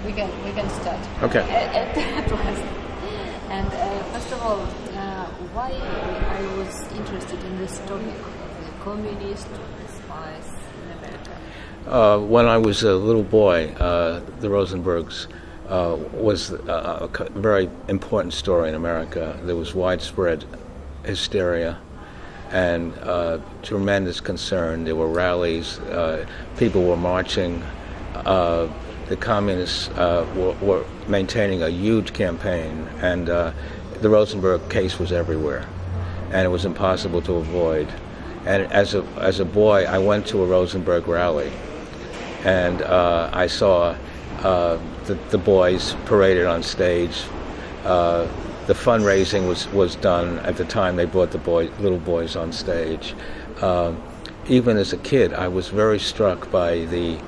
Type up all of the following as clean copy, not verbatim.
we can start. Okay. At last. And first of all, why I was interested in this topic, the communist spies in America? When I was a little boy, the Rosenbergs was a very important story in America. There was widespread hysteria and tremendous concern. There were rallies, people were marching. The communists were maintaining a huge campaign, and the Rosenberg case was everywhere, and it was impossible to avoid. And as a boy, I went to a Rosenberg rally, and I saw the boys paraded on stage. The fundraising was done at the time. They brought the little boys on stage. Even as a kid, I was very struck by the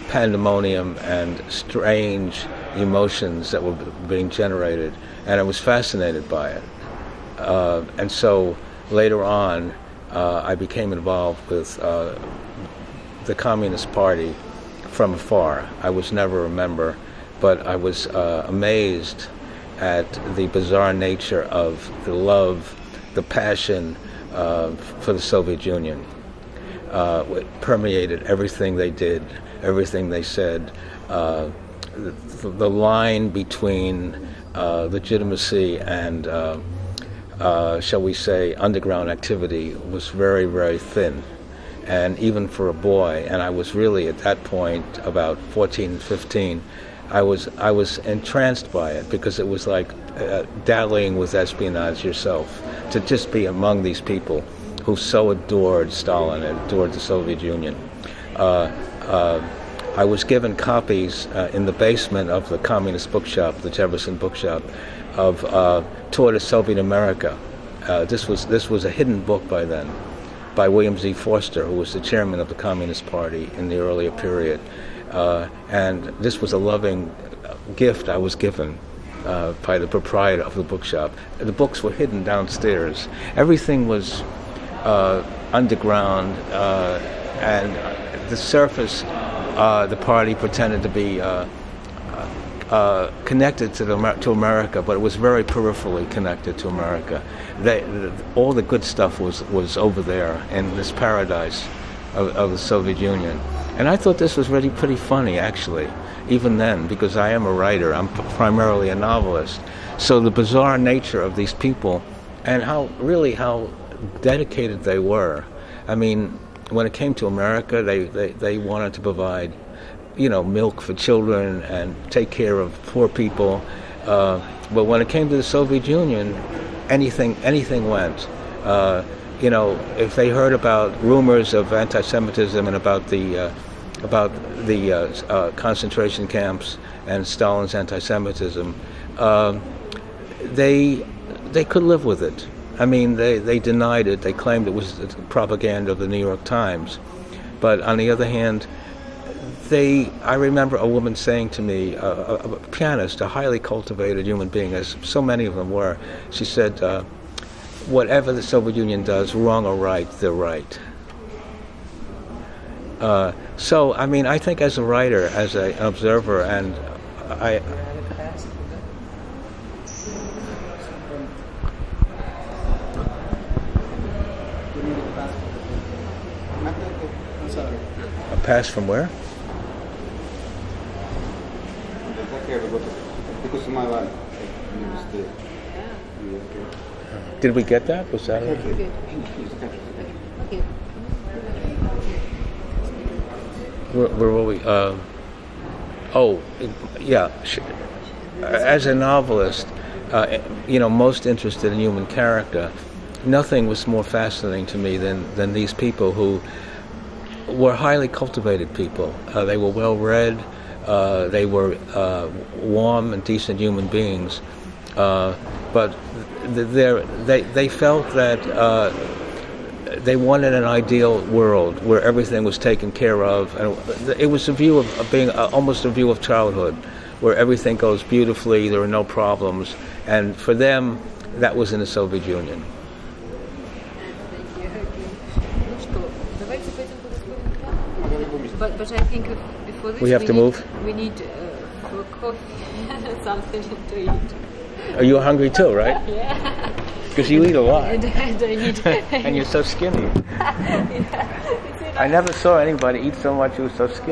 pandemonium and strange emotions that were being generated, and I was fascinated by it. And so later on, I became involved with the Communist Party from afar. I was never a member, but I was amazed at the bizarre nature of the love, the passion for the Soviet Union. It permeated everything they did, everything they said. The line between legitimacy and, shall we say, underground activity was very, very thin. And even for a boy, and I was really at that point about 14, 15, I was entranced by it, because it was like dallying with espionage yourself, to just be among these people who so adored Stalin and adored the Soviet Union. I was given copies in the basement of the communist bookshop, the Jefferson bookshop, of Tour de Soviet America. This was a hidden book by then, by William Z. Forster, who was the chairman of the Communist Party in the earlier period. And this was a loving gift I was given by the proprietor of the bookshop. The books were hidden downstairs. Everything was underground, and the surface, the party pretended to be connected to America, but it was very peripherally connected to America. All the good stuff was over there in this paradise of the Soviet Union. And I thought this was really pretty funny, actually, even then, because I am a writer. I'm primarily a novelist. So the bizarre nature of these people, and how dedicated they were. I mean, when it came to America, they wanted to provide, milk for children and take care of poor people. But when it came to the Soviet Union, anything went. If they heard about rumors of anti-Semitism and about the concentration camps and Stalin's anti-Semitism, they could live with it. I mean, they denied it. They claimed it was propaganda of the New York Times. But on the other hand, I remember a woman saying to me, a pianist, a highly cultivated human being, as so many of them were, she said, whatever the Soviet Union does, wrong or right, they're right. So, I mean, I think as a writer, as an observer, and a pass from where? Did we get that? Was that it? Where were we? As a novelist, most interested in human character, nothing was more fascinating to me than these people who were highly cultivated people. They were well-read. They were warm and decent human beings. But they felt that they wanted an ideal world where everything was taken care of, and it was a view of being almost a view of childhood, where everything goes beautifully, there are no problems, and for them, that was in the Soviet Union. But I think for this We have to move? We need for coffee, something to eat. Are you hungry too, right? Yeah. Because you eat a lot. And I need. And you're so skinny. Yeah. I never saw anybody eat so much who was so skinny.